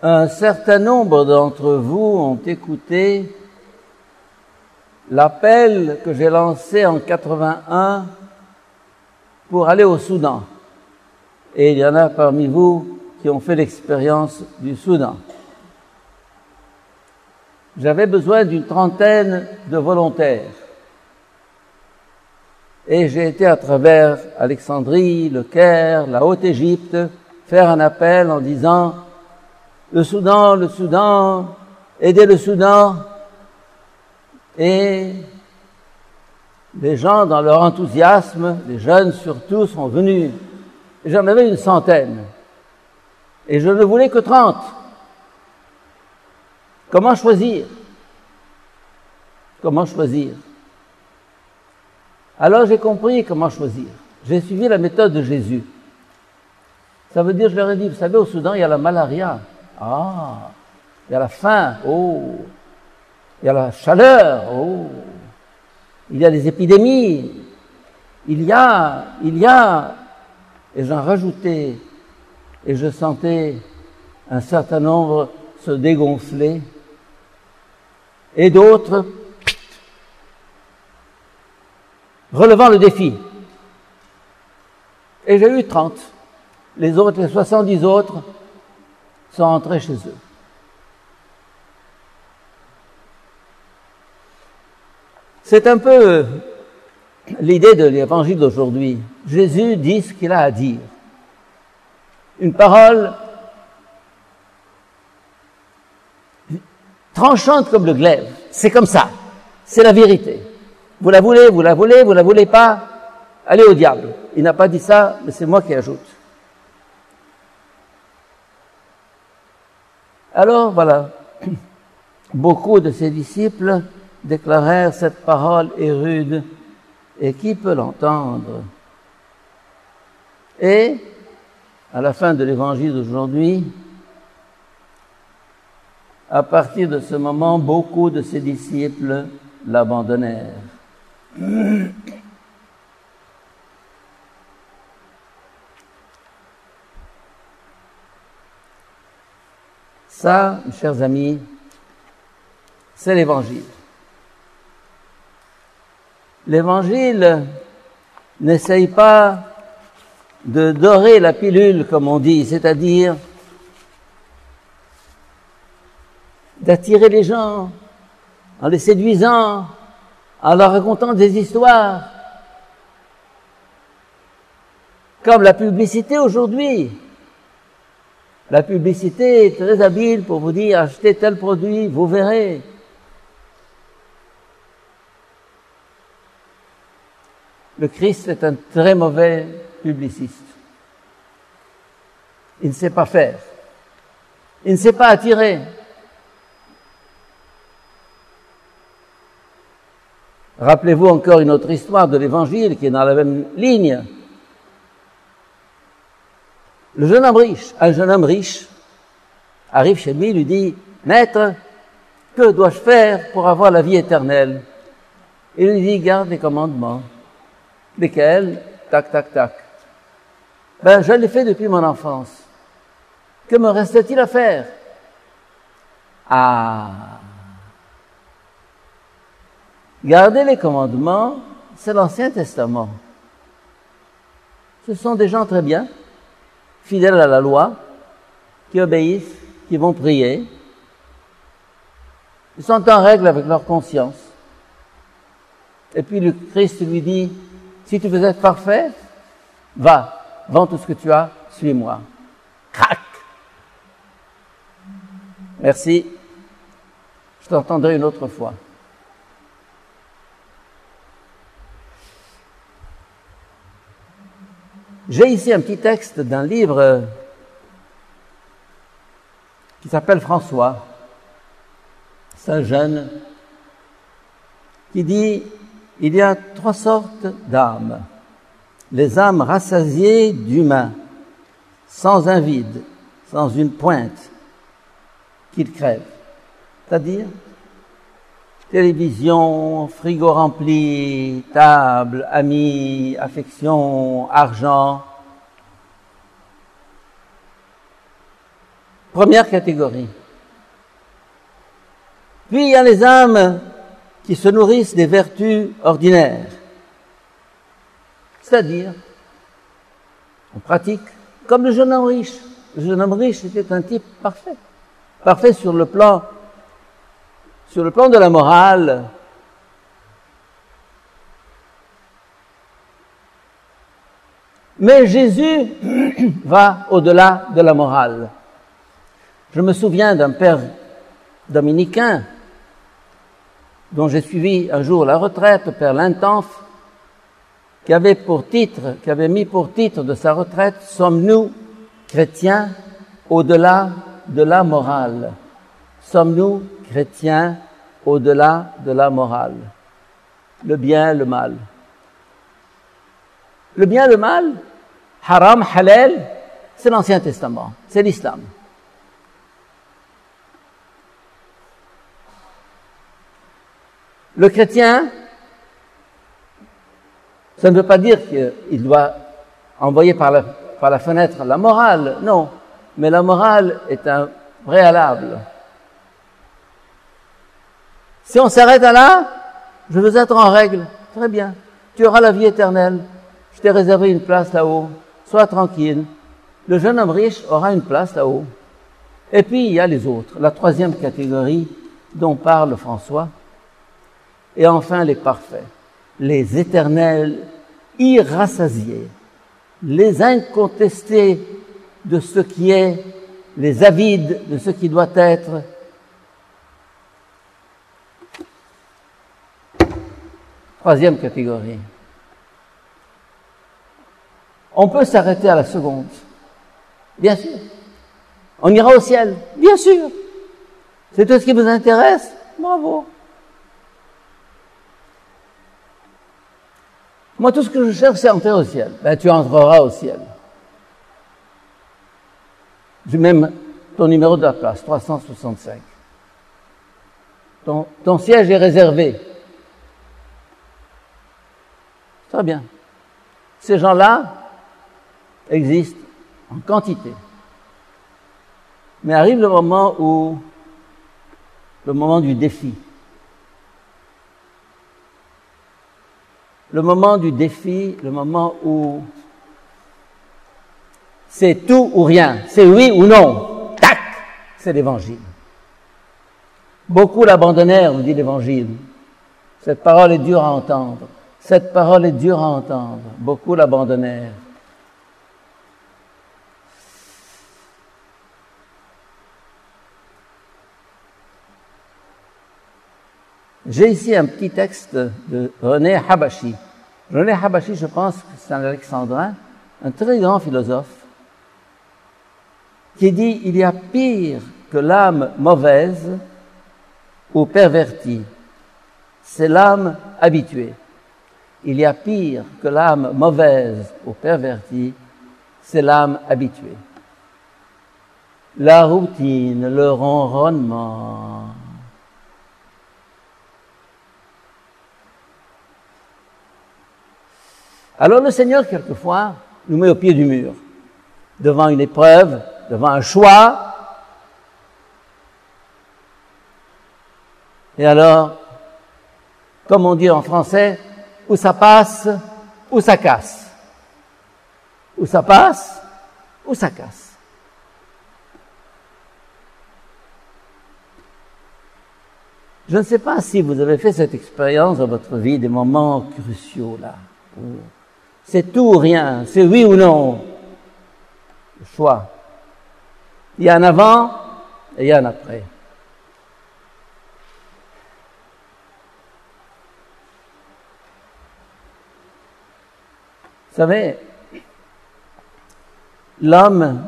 Un certain nombre d'entre vous ont écouté l'appel que j'ai lancé en 81 pour aller au Soudan. Et il y en a parmi vous qui ont fait l'expérience du Soudan. J'avais besoin d'une trentaine de volontaires. Et j'ai été à travers Alexandrie, le Caire, la Haute-Égypte, faire un appel en disant « Le Soudan, aidez le Soudan ». Et les gens, dans leur enthousiasme, les jeunes surtout, sont venus. J'en avais une centaine. Et je ne voulais que 30. Comment choisir? Comment choisir? Alors j'ai compris comment choisir. J'ai suivi la méthode de Jésus. Ça veut dire, je leur ai dit, vous savez, au Soudan, il y a la malaria. Ah, il y a la faim. Oh, il y a la chaleur. Oh, il y a les épidémies. Il y a. Et j'en rajoutais. Et je sentais un certain nombre se dégonfler. Et d'autres relevant le défi. Et j'ai eu 30. Les 70 autres sont entrés chez eux. C'est un peu l'idée de l'évangile d'aujourd'hui. Jésus dit ce qu'il a à dire. Une parole tranchante comme le glaive. C'est comme ça. C'est la vérité. Vous la voulez, vous la voulez pas, allez au diable. Il n'a pas dit ça, mais c'est moi qui ajoute. Alors, voilà. Beaucoup de ses disciples déclarèrent « Cette parole est rude, et qui peut l'entendre ?» Et, à la fin de l'évangile d'aujourd'hui, à partir de ce moment, beaucoup de ses disciples l'abandonnèrent. Ça, mes chers amis, c'est l'Évangile. L'Évangile n'essaye pas de dorer la pilule, comme on dit, c'est-à-dire d'attirer les gens en les séduisant, en leur racontant des histoires, comme la publicité aujourd'hui. La publicité est très habile pour vous dire « achetez tel produit, vous verrez ». Le Christ est un très mauvais publiciste. Il ne sait pas faire. Il ne sait pas attirer. Rappelez-vous encore une autre histoire de l'Évangile qui est dans la même ligne. Un jeune homme riche, arrive chez lui, lui dit « Maître, que dois-je faire pour avoir la vie éternelle ?» Il lui dit « Garde les commandements. » Lesquels? Tac, tac, tac. Ben, je l'ai fait depuis mon enfance. Que me reste-t-il à faire? Ah! Garder les commandements, c'est l'Ancien Testament. Ce sont des gens très bien, fidèles à la loi, qui obéissent, qui vont prier. Ils sont en règle avec leur conscience. Et puis le Christ lui dit, si tu veux être parfait, va, vends tout ce que tu as, suis-moi. Crac! Merci. Je t'entendrai une autre fois. J'ai ici un petit texte d'un livre qui s'appelle François. C'est un jeune qui dit « Il y a 3 sortes d'âmes. Les âmes rassasiées d'humains, sans un vide, sans une pointe, qu'ils crèvent. C'est-à-dire télévision, frigo rempli, table, amis, affection, argent. Première catégorie. Puis il y a les âmes qui se nourrissent des vertus ordinaires. C'est-à-dire, on pratique comme le jeune homme riche. Le jeune homme riche était un type parfait. Parfait sur le plan de la morale. Mais Jésus va au-delà de la morale. Je me souviens d'un père dominicain dont j'ai suivi un jour la retraite, père Lintanf, qui avait mis pour titre de sa retraite « Sommes-nous chrétiens au-delà de la morale ?» Sommes-nous chrétiens au-delà de la morale? Le bien, le mal. Le bien, le mal, haram, halal, c'est l'Ancien Testament, c'est l'islam. Le chrétien, ça ne veut pas dire qu'il doit envoyer par la fenêtre la morale, non. Mais la morale est un préalable. Si on s'arrête à là, je veux être en règle. Très bien. Tu auras la vie éternelle. Je t'ai réservé une place là-haut. Sois tranquille. Le jeune homme riche aura une place là-haut. Et puis, il y a les autres. La troisième catégorie dont parle François. Et enfin, les parfaits. Les éternels irrassasiés. Les incontestés de ce qui est. Les avides de ce qui doit être. Troisième catégorie. On peut s'arrêter à la seconde. Bien sûr. On ira au ciel. Bien sûr. C'est tout ce qui vous intéresse. Bravo. Moi, tout ce que je cherche, c'est entrer au ciel. Ben, tu entreras au ciel. J'ai même ton numéro de la place, 365. Ton siège est réservé. Très bien. Ces gens-là existent en quantité. Mais arrive le moment du défi. Le moment du défi, le moment où c'est tout ou rien, c'est oui ou non. Tac, c'est l'évangile. Beaucoup l'abandonnèrent, nous dit l'évangile. Cette parole est dure à entendre. Cette parole est dure à entendre. Beaucoup l'abandonnèrent. J'ai ici un petit texte de René Habashi. René Habashi, je pense que c'est un alexandrin, un très grand philosophe, qui dit « Il y a pire que l'âme mauvaise ou pervertie, c'est l'âme habituée. Il y a pire que l'âme mauvaise ou pervertie, c'est l'âme habituée. La routine, le ronronnement. » Alors le Seigneur, quelquefois, nous met au pied du mur, devant une épreuve, devant un choix. Et alors, comme on dit en français, ou ça passe, ou ça casse. Ou ça passe, ou ça casse. Je ne sais pas si vous avez fait cette expérience dans votre vie, des moments cruciaux là, où c'est tout ou rien, c'est oui ou non. Le choix. Il y a un avant et il y a un après. Vous savez, l'homme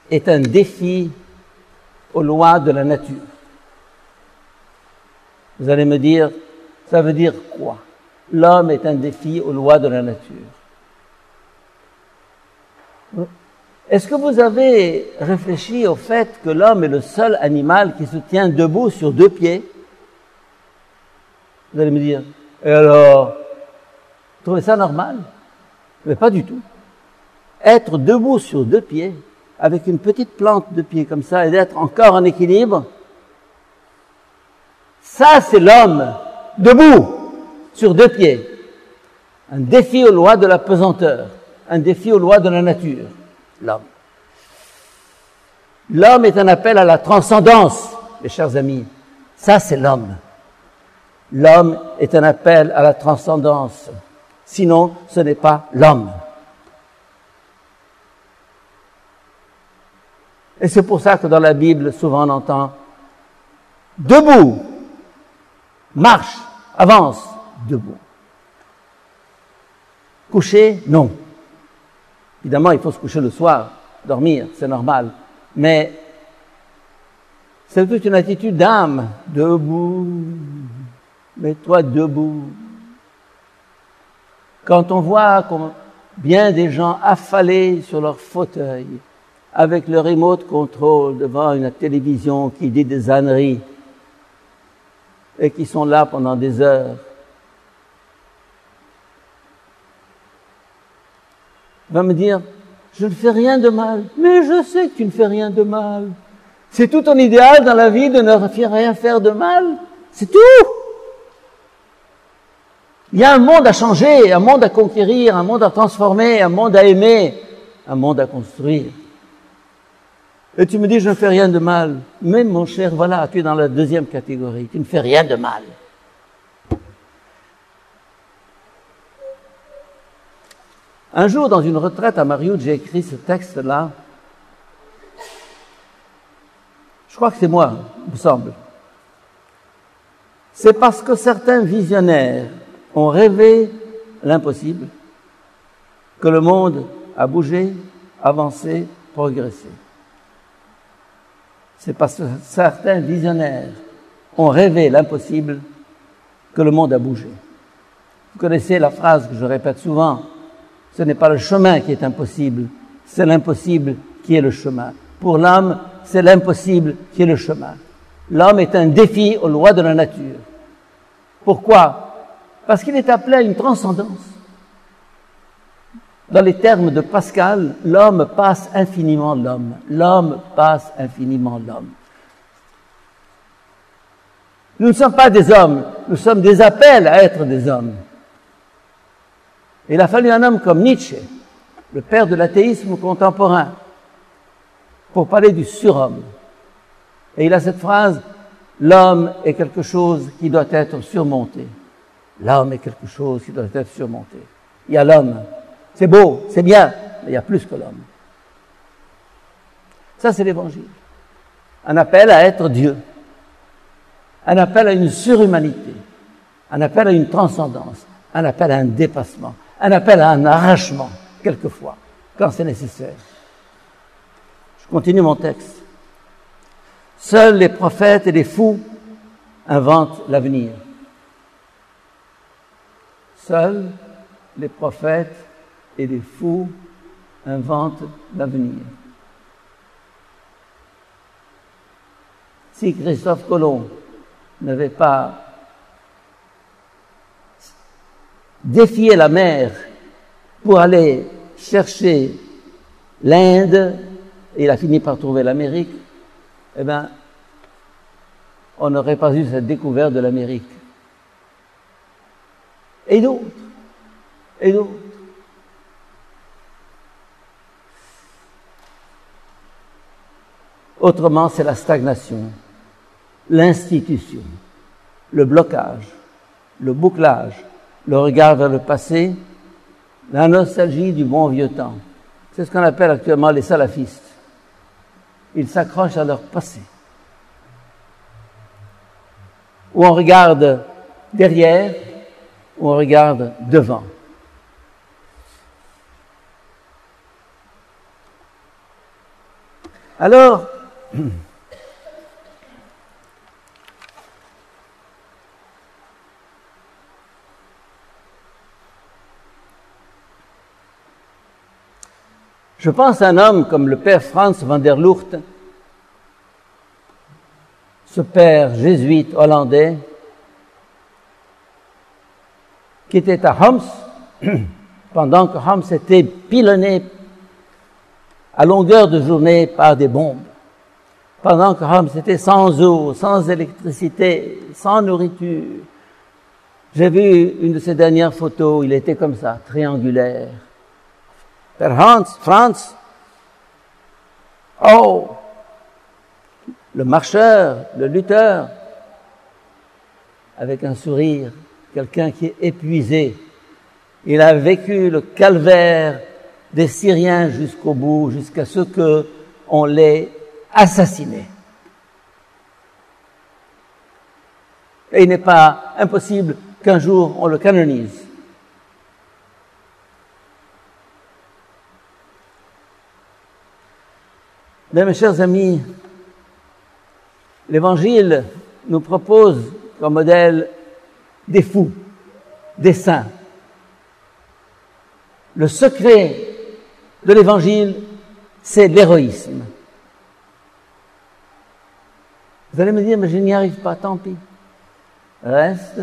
est un défi aux lois de la nature. Vous allez me dire, ça veut dire quoi? L'homme est un défi aux lois de la nature. Est-ce que vous avez réfléchi au fait que l'homme est le seul animal qui se tient debout sur deux pieds? Vous allez me dire, et alors, vous trouvez ça normal? Mais pas du tout. Être debout sur deux pieds, avec une petite plante de pied comme ça et d'être encore en équilibre, ça c'est l'homme debout sur deux pieds. Un défi aux lois de la pesanteur, un défi aux lois de la nature, l'homme. L'homme est un appel à la transcendance, mes chers amis. Ça, c'est l'homme. L'homme est un appel à la transcendance. Sinon, ce n'est pas l'homme. Et c'est pour ça que dans la Bible, souvent on entend « debout, marche, avance, debout ». Coucher, non. Évidemment, il faut se coucher le soir, dormir, c'est normal. Mais c'est toute une attitude d'âme. Debout, mets-toi debout. Quand on voit bien des gens affalés sur leur fauteuil, avec le remote control devant une télévision qui dit des âneries, et qui sont là pendant des heures, va me dire, je ne fais rien de mal. Mais je sais que tu ne fais rien de mal. C'est tout ton idéal dans la vie de ne rien faire de mal. C'est tout. Il y a un monde à changer, un monde à conquérir, un monde à transformer, un monde à aimer, un monde à construire. Et tu me dis, je ne fais rien de mal. Mais mon cher, voilà, tu es dans la deuxième catégorie. Tu ne fais rien de mal. Un jour, dans une retraite à Marioude, j'ai écrit ce texte-là. Je crois que c'est moi, il me semble. C'est parce que certains visionnaires ont rêvé l'impossible que le monde a bougé, avancé, progressé. C'est parce que certains visionnaires ont rêvé l'impossible que le monde a bougé. Vous connaissez la phrase que je répète souvent. Ce n'est pas le chemin qui est impossible, c'est l'impossible qui est le chemin. Pour l'homme, c'est l'impossible qui est le chemin. L'homme est un défi aux lois de la nature. Pourquoi? Parce qu'il est appelé à une transcendance. Dans les termes de Pascal, l'homme passe infiniment l'homme. L'homme passe infiniment l'homme. Nous ne sommes pas des hommes, nous sommes des appels à être des hommes. Il a fallu un homme comme Nietzsche, le père de l'athéisme contemporain, pour parler du surhomme. Et il a cette phrase, l'homme est quelque chose qui doit être surmonté. L'homme est quelque chose qui doit être surmonté. Il y a l'homme. C'est beau, c'est bien, mais il y a plus que l'homme. Ça, c'est l'Évangile. Un appel à être Dieu. Un appel à une surhumanité. Un appel à une transcendance. Un appel à un dépassement. Un appel à un arrachement, quelquefois, quand c'est nécessaire. Je continue mon texte. Seuls les prophètes et les fous inventent l'avenir. Seuls les prophètes et les fous inventent l'avenir. Si Christophe Colomb n'avait pas défier la mer pour aller chercher l'Inde, et il a fini par trouver l'Amérique, eh bien, on n'aurait pas eu cette découverte de l'Amérique. Et d'autres, et d'autres. Autrement, c'est la stagnation, l'institution, le blocage, le bouclage, le regard vers le passé, la nostalgie du bon vieux temps. C'est ce qu'on appelle actuellement les salafistes. Ils s'accrochent à leur passé. Ou on regarde derrière, ou on regarde devant. Alors, je pense à un homme comme le père Frans van der Loort, ce père jésuite hollandais, qui était à Homs, pendant que Homs était pilonné à longueur de journée par des bombes. Pendant que Homs était sans eau, sans électricité, sans nourriture. J'ai vu une de ses dernières photos, il était comme ça, triangulaire. Père Franz, oh, le marcheur, le lutteur, avec un sourire, quelqu'un qui est épuisé. Il a vécu le calvaire des Syriens jusqu'au bout, jusqu'à ce qu'on l'ait assassiné. Et il n'est pas impossible qu'un jour on le canonise. Mais mes chers amis, l'Évangile nous propose comme modèle des fous, des saints. Le secret de l'Évangile, c'est l'héroïsme. Vous allez me dire, mais je n'y arrive pas, tant pis. Reste,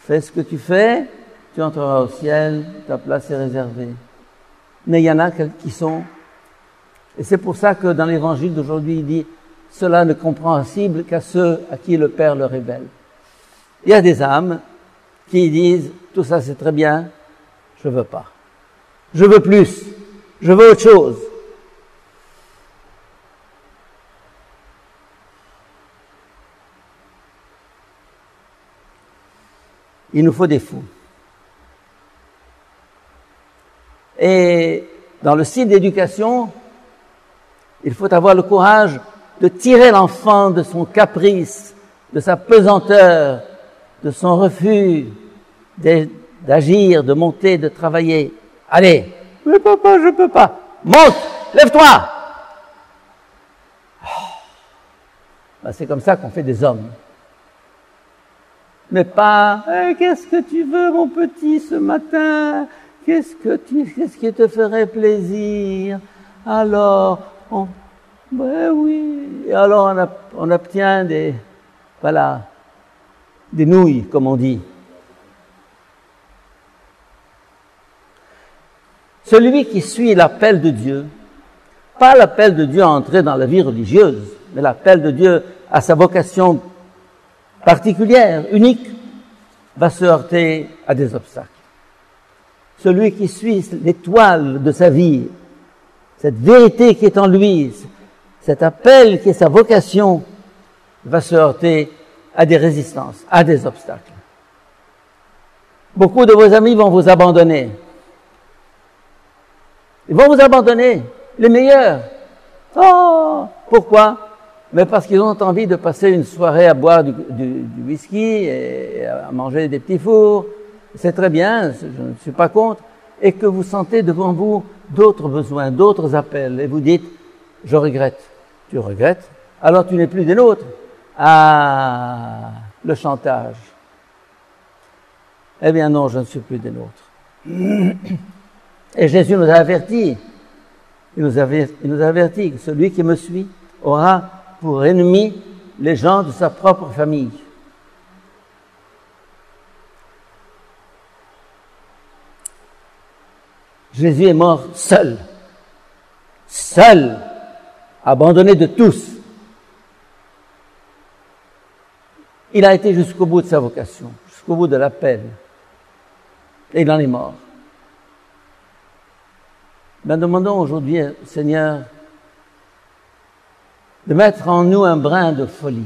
fais ce que tu fais, tu entreras au ciel, ta place est réservée. Mais il y en a qui sont, et c'est pour ça que dans l'Évangile d'aujourd'hui, il dit, cela ne compréhensible qu'à ceux à qui le Père le révèle. Il y a des âmes qui disent, tout ça c'est très bien, je veux pas. Je veux plus, je veux autre chose. Il nous faut des fous. Et dans le style d'éducation, il faut avoir le courage de tirer l'enfant de son caprice, de sa pesanteur, de son refus d'agir, de monter, de travailler. Allez, mais papa, je peux pas. Monte, lève-toi. Ben, c'est comme ça qu'on fait des hommes. Mais pas, qu'est-ce que tu veux, mon petit, ce matin? Qu'est-ce qui te ferait plaisir? Alors, ben oui. Et alors, on obtient des nouilles, comme on dit. Celui qui suit l'appel de Dieu, pas l'appel de Dieu à entrer dans la vie religieuse, mais l'appel de Dieu à sa vocation particulière, unique, va se heurter à des obstacles. Celui qui suit l'étoile de sa vie, cette vérité qui est en lui, cet appel qui est sa vocation, va se heurter à des résistances, à des obstacles. Beaucoup de vos amis vont vous abandonner. Ils vont vous abandonner, les meilleurs. Oh, pourquoi? Mais parce qu'ils ont envie de passer une soirée à boire du whisky et à manger des petits fours. C'est très bien, je ne suis pas contre. Et que vous sentez devant vous d'autres besoins, d'autres appels. Et vous dites, je regrette. Tu regrettes? Alors tu n'es plus des nôtres. Ah, le chantage. Eh bien non, je ne suis plus des nôtres. Et Jésus nous a avertis. Il nous a avertis que celui qui me suit aura pour ennemis les gens de sa propre famille. Jésus est mort seul, abandonné de tous. Il a été jusqu'au bout de sa vocation, jusqu'au bout de l'appel, et il en est mort. Ben, demandons aujourd'hui, Seigneur, de mettre en nous un brin de folie,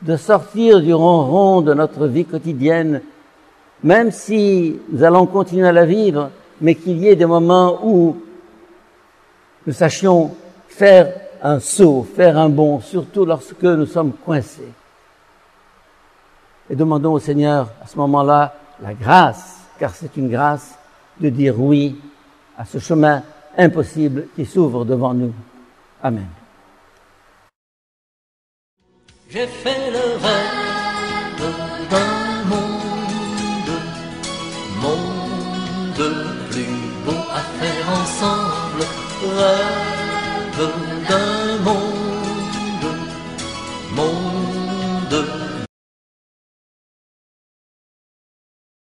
de sortir du ronron de notre vie quotidienne, même si nous allons continuer à la vivre, mais qu'il y ait des moments où nous sachions faire un saut, faire un bond, surtout lorsque nous sommes coincés. Et demandons au Seigneur, à ce moment-là, la grâce, car c'est une grâce, de dire oui à ce chemin impossible qui s'ouvre devant nous. Amen. J'ai fait le rêve d'un monde plus beau à faire ensemble, rêve d'un monde